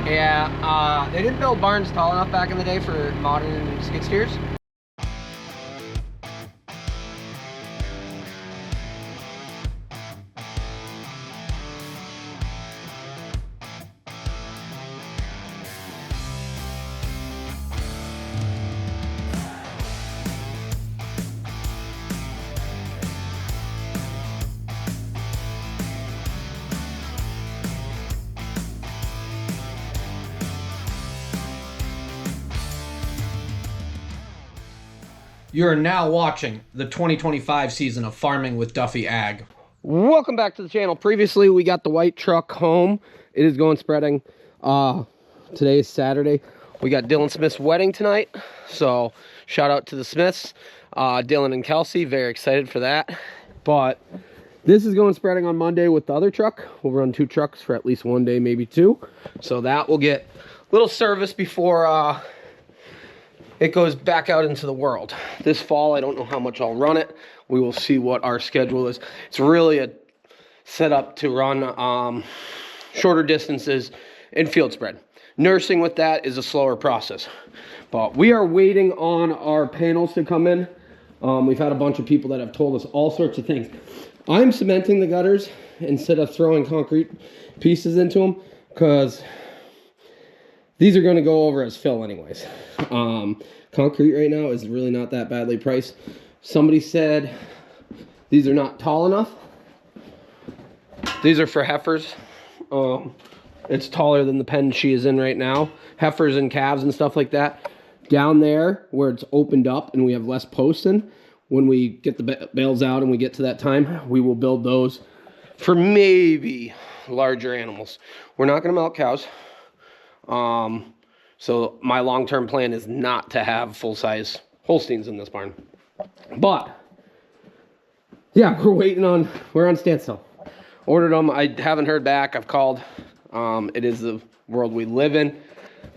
Yeah, they didn't build barns tall enough back in the day for modern skid steers. You are now watching the 2025 season of Farming with Duffy Ag. Welcome back to the channel. Previously, we got the white truck home. It is going spreading. Today is Saturday. We got Dylan Smith's wedding tonight. So shout out to the Smiths. Dylan and Kelsey, very excited for that. But this is going spreading on Monday with the other truck. We'll run 2 trucks for at least 1 day, maybe 2. So that will get a little service before it goes back out into the world. This fall, I don't know how much I'll run it. We will see what our schedule is. It's really a setup to run shorter distances in field spread. Nursing with that is a slower process. But we are waiting on our panels to come in. We've had a bunch of people that have told us all sorts of things. I'm cementing the gutters instead of throwing concrete pieces into them because these are going to go over as fill anyways. Concrete right now is really not that badly priced. Somebody said these are not tall enough. These are for heifers. It's taller than the pen she is in right now. Heifers and calves and stuff like that. Down there where it's opened up and we have less posts in, when we get the bales out and we get to that time, we will build those for maybe larger animals. We're not going to milk cows. So my long-term plan is not to have full-size Holsteins in this barn. But yeah, we're on standstill. Ordered them. I haven't heard back. I've called. It is the world we live in.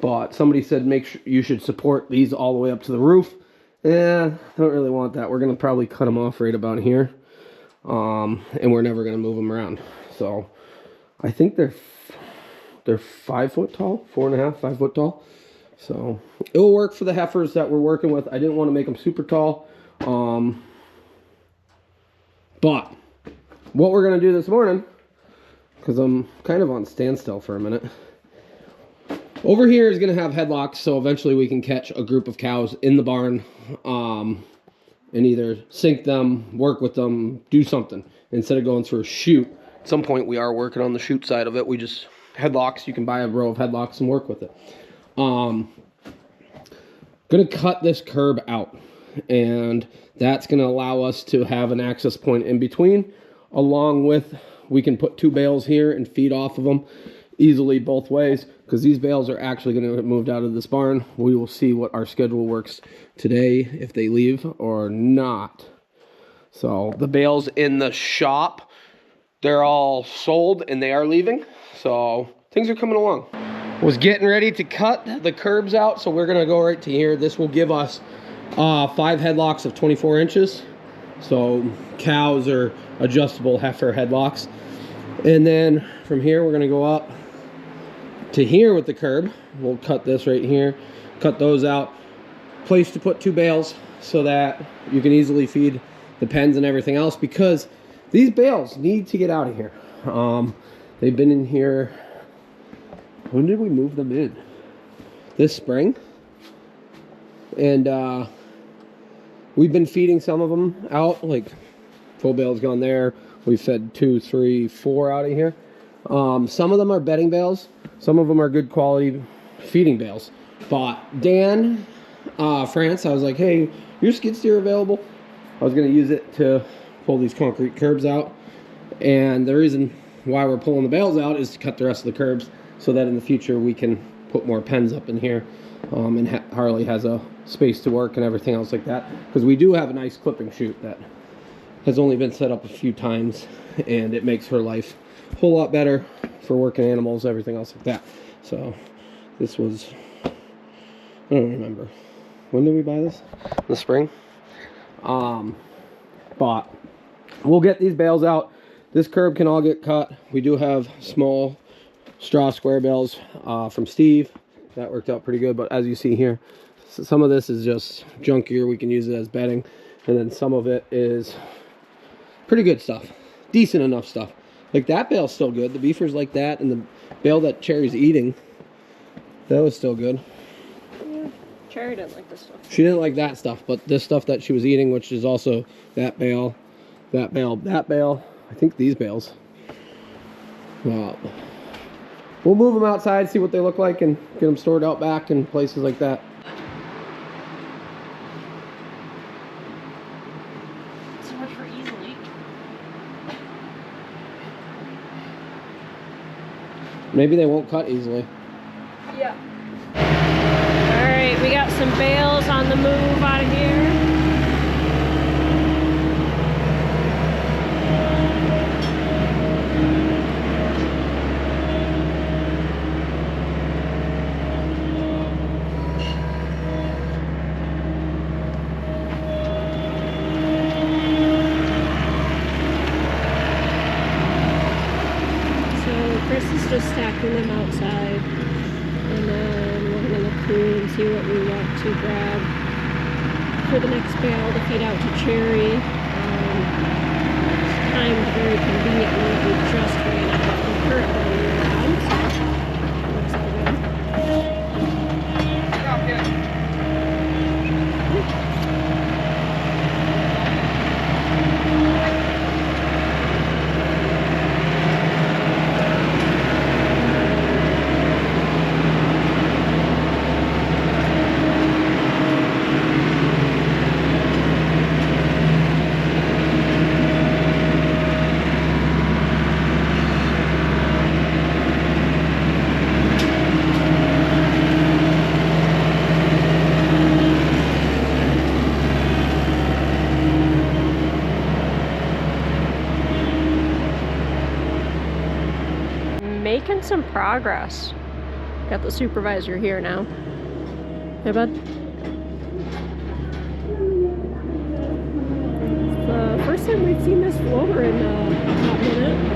But somebody said make sure you should support these all the way up to the roof. Yeah, don't really want that. We're going to probably cut them off right about here. And we're never going to move them around. So I think they're 5 foot tall, 4.5, 5 foot tall. So it will work for the heifers that we're working with. I didn't want to make them super tall. But what we're going to do this morning, because I'm kind of on standstill for a minute. Over here is going to have headlocks, so eventually we can catch a group of cows in the barn and either sink them, work with them, do something instead of going through a chute. At some point we are working on the chute side of it. We just headlocks, you can buy a row of headlocks and work with it. Gonna cut this curb out, and that's gonna allow us to have an access point in between, along with we can put 2 bales here and feed off of them easily both ways, because these bales are actually going to get moved out of this barn. We will see what our schedule works today, if they leave or not. So the bales in the shop, they're all sold and they are leaving, so things are coming along. Was getting ready to cut the curbs out, so we're going to go right to here. This will give us 5 headlocks of 24 inches. So cows are adjustable heifer headlocks. And then from here, we're going to go up to here with the curb. We'll cut this right here, cut those out. Place to put 2 bales so that you can easily feed the pens and everything else, because these bales need to get out of here. They've been in here. When did we move them in? This spring. And we've been feeding some of them out, like full bale's gone there. We fed 2, 3, 4 out of here. Some of them are bedding bales. Some of them are good quality feeding bales. But Dan, France, I was like, hey, your skid steer available? I was going to use it to pull these concrete curbs out. And the reason why we're pulling the bales out is to cut the rest of the curbs, so that in the future we can put more pens up in here. And Harley has a space to work and everything else like that. Because we do have a nice clipping chute that has only been set up a few times, and it makes her life a whole lot better for working animals, everything else like that. So this was, I don't remember. When did we buy this? In the spring. But we'll get these bales out. This curb can all get cut. We do have small straw square bales from Steve. That worked out pretty good, but as you see here, some of this is just junk gear. We can use it as bedding, and then some of it is pretty good stuff, decent enough stuff. Like that bale's still good. The beefer's like that, and the bale that Cherry's eating, that was still good. Yeah, Cherry didn't like this stuff. She didn't like that stuff, but this stuff that she was eating, which is also that bale, that bale, that bale. I think these bales. We'll move them outside, see what they look like, and get them stored out back in places like that. So much for easily. Maybe they won't cut easily. Yeah. Alright, we got some bales on the move out of here. Chris is just stacking them outside, and then we're gonna look through and see what we want to grab for the next bale to feed out to Cherry. It's timed very conveniently that we just ran out of the current one we were on, so looks good. Making some progress. Got the supervisor here now. Hey, bud. It's the first time we've seen this floater in a hot minute.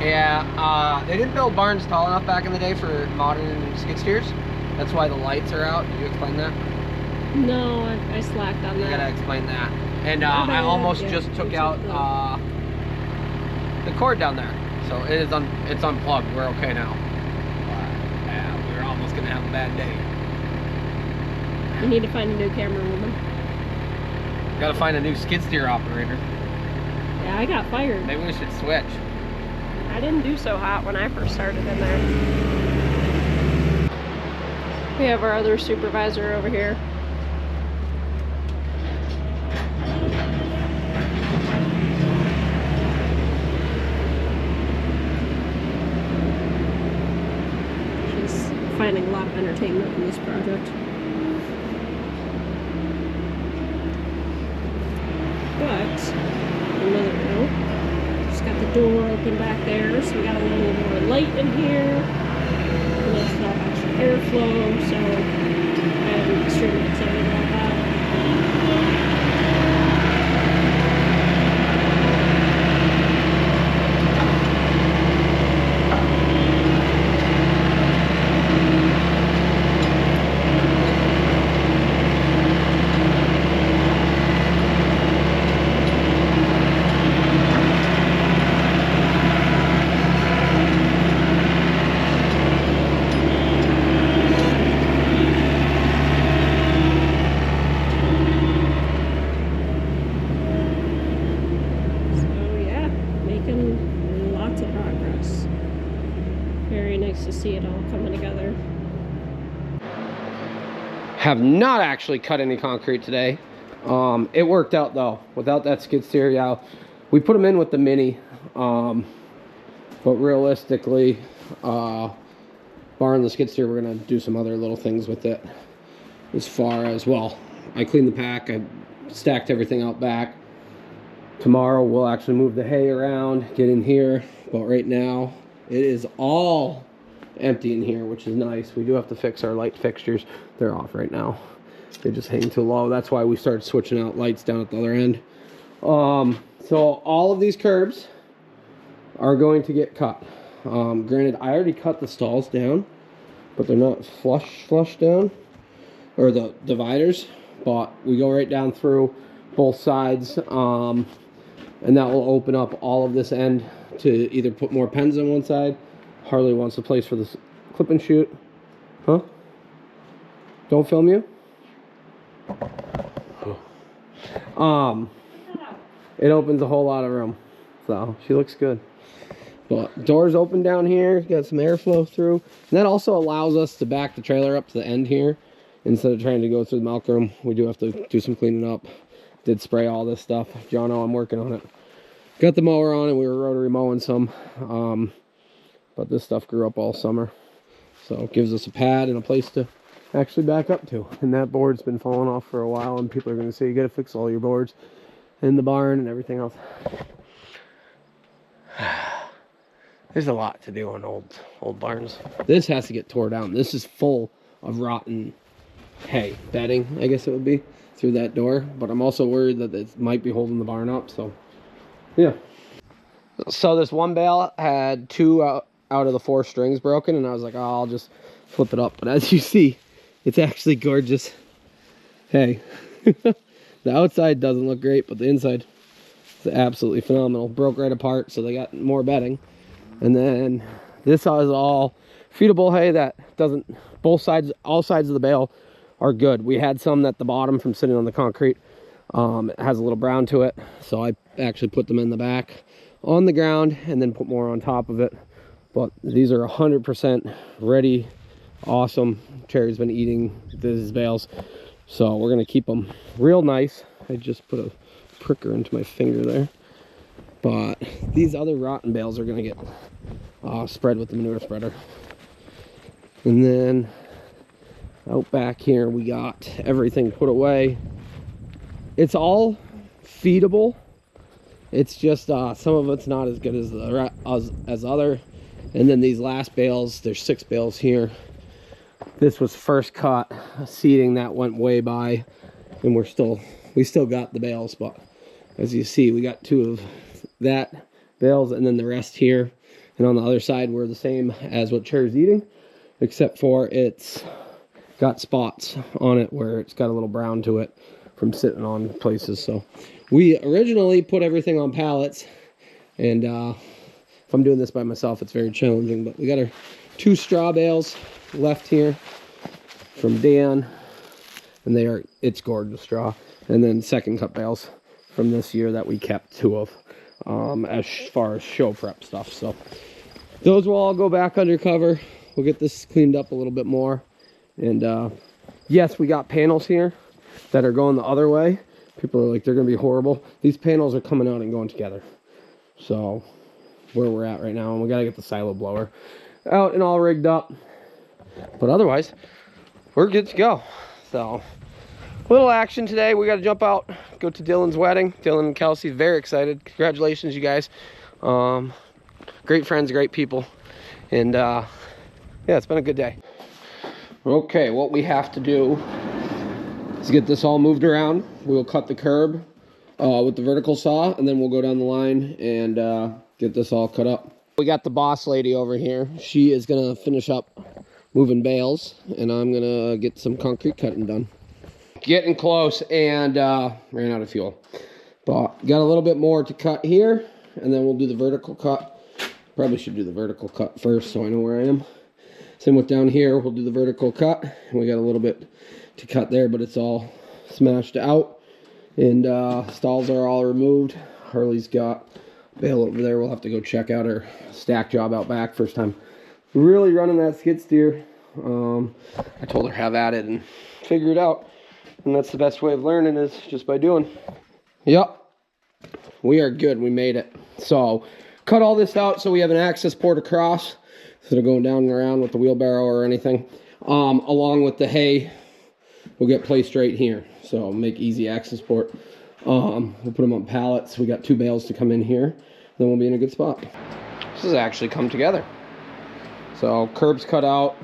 Yeah, they didn't build barns tall enough back in the day for modern skid steers. That's why the lights are out. Did you explain that? No, I slacked on You that. gotta explain that. And I almost just took out the cord down there. So it's unplugged. We're okay now. Yeah, we were almost gonna have a bad day. We need to find a new camera woman. Gotta find a new skid steer operator. Yeah, I got fired. Maybe we should switch. I didn't do so hot when I first started in there. We have our other supervisor over here. She's finding a lot of entertainment in this project. But, another note. Got the door open back there, so we got a little more light in here. Let's have extra airflow, so I'm extremely excited about that. Have not actually cut any concrete today. It worked out though. Without that skid steer, yeah, we put them in with the Mini. But realistically, barring the skid steer, we're gonna do some other little things with it. As far as, well, I cleaned the pack, I stacked everything out back. Tomorrow we'll actually move the hay around, get in here. But right now, it is all empty in here, which is nice. We do have to fix our light fixtures. They're off right now. They just hang too low. That's why we started switching out lights down at the other end. So all of these curbs are going to get cut. Granted, I already cut the stalls down, but they're not flush down, or the dividers. But we go right down through both sides, and that will open up all of this end to either put more pens on one side. Harley wants a place for this clip and shoot. Huh? Don't film you? It opens a whole lot of room. So she looks good. But doors open down here, got some airflow through. And that also allows us to back the trailer up to the end here. Instead of trying to go through the milk room, we do have to do some cleaning up. Did spray all this stuff. Jono, I'm working on it. Got the mower on and we were rotary mowing some. But this stuff grew up all summer. So it gives us a pad and a place to actually back up to. And that board's been falling off for a while, and people are going to say you got to fix all your boards in the barn and everything else. There's a lot to do on old barns. This has to get tore down. This is full of rotten hay, bedding, I guess it would be, through that door. But I'm also worried that it might be holding the barn up, so yeah. So this one bale had 2 out of the 4 strings broken, and I was like, oh, I'll just flip it up. But as you see, it's actually gorgeous. Hey, the outside doesn't look great, but the inside is absolutely phenomenal. Broke right apart, so they got more bedding. And then this is all feedable hay that doesn't, all sides of the bale are good. We had some at the bottom from sitting on the concrete. It has a little brown to it, so I actually put them in the back on the ground and then put more on top of it. But these are 100% ready. Awesome. Cherry's been eating these bales, so we're gonna keep them real nice. I just put a pricker into my finger there. But these other rotten bales are gonna get spread with the manure spreader. And then out back here we got everything put away. It's all feedable. It's just some of it's not as good as the as other. And then these last bales, there's 6 bales here. This was first cut seeding that went way by, and we still got the bales. But as you see, we got 2 of that bales, and then the rest here. And on the other side, we're the same as what Cherry's eating, except for it's got spots on it where it's got a little brown to it from sitting on places. So we originally put everything on pallets, and if I'm doing this by myself, it's very challenging. But we got our 2 straw bales left here from Dan, and it's gorgeous straw. And then second cut bales from this year that we kept 2 of, as far as show prep stuff. So those will all go back undercover. We'll get this cleaned up a little bit more. And yes, we got panels here that are going the other way. People are like, they're gonna be horrible. These panels are coming out and going together. So where we're at right now, and we gotta get the silo blower out and all rigged up. But otherwise, we're good to go. So little action today. We got to jump out, go to Dylan's wedding. Dylan and Kelsey, very excited. Congratulations, you guys. Great friends, great people. And yeah, it's been a good day. Okay, what we have to do is get this all moved around. We'll cut the curb with the vertical saw, and then we'll go down the line and get this all cut up. We got the boss lady over here. She is gonna finish up moving bales, and I'm gonna get some concrete cutting done. Getting close, and ran out of fuel. But got a little bit more to cut here, and then we'll do the vertical cut. Probably should do the vertical cut first so I know where I am. Same with down here, we'll do the vertical cut. And we got a little bit to cut there, but it's all smashed out. And stalls are all removed. Harley's got a bale over there. We'll have to go check out her stack job out back. First time really running that skid steer I told her have at it and figure it out. And that's the best way of learning, is just by doing. Yep. We are good. We made it. So cut all this out so we have an access port across instead of going down and around with the wheelbarrow or anything. Along with the hay will get placed right here. So make easy access port. We'll put them on pallets. We got 2 bales to come in here. Then we'll be in a good spot. This has actually come together. So curbs cut out.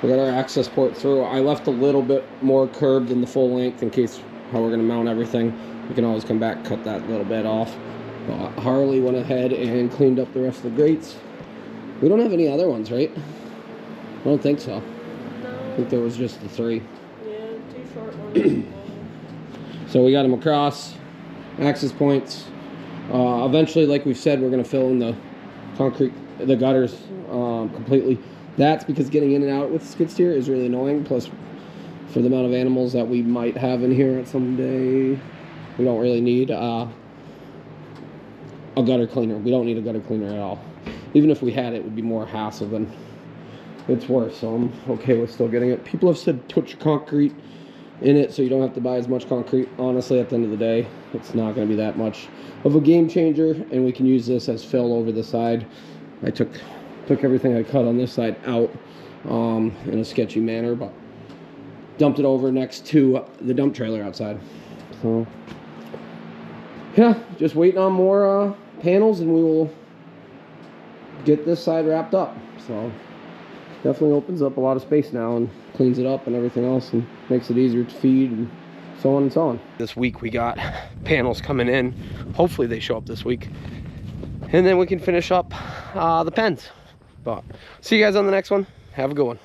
We got our access port through. I left a little bit more curb than the full length in case how we're going to mount everything. We can always come back, cut that little bit off. But Harley went ahead and cleaned up the rest of the grates. We don't have any other ones, right? I don't think so. No. I think there was just the 3. Yeah, 2 short ones. So we got them across, access points. Eventually, like we've said, we're going to fill in the concrete, the gutters completely. That's because getting in and out with the skid steer is really annoying. Plus, for the amount of animals that we might have in here at some day, we don't really need a gutter cleaner. We don't need a gutter cleaner at all. Even if we had it, it would be more hassle than it's worth. So I'm okay with still getting it. People have said put your concrete in it so you don't have to buy as much concrete. Honestly, at the end of the day, it's not going to be that much of a game changer, and we can use this as fill over the side. I took everything I cut on this side out in a sketchy manner, but dumped it over next to the dump trailer outside. So yeah, just waiting on more panels and we will get this side wrapped up. So definitely opens up a lot of space now and cleans it up and everything else and makes it easier to feed and so on and so on. This week we got panels coming in. Hopefully they show up this week. And then we can finish up the pens. But see you guys on the next one. Have a good one.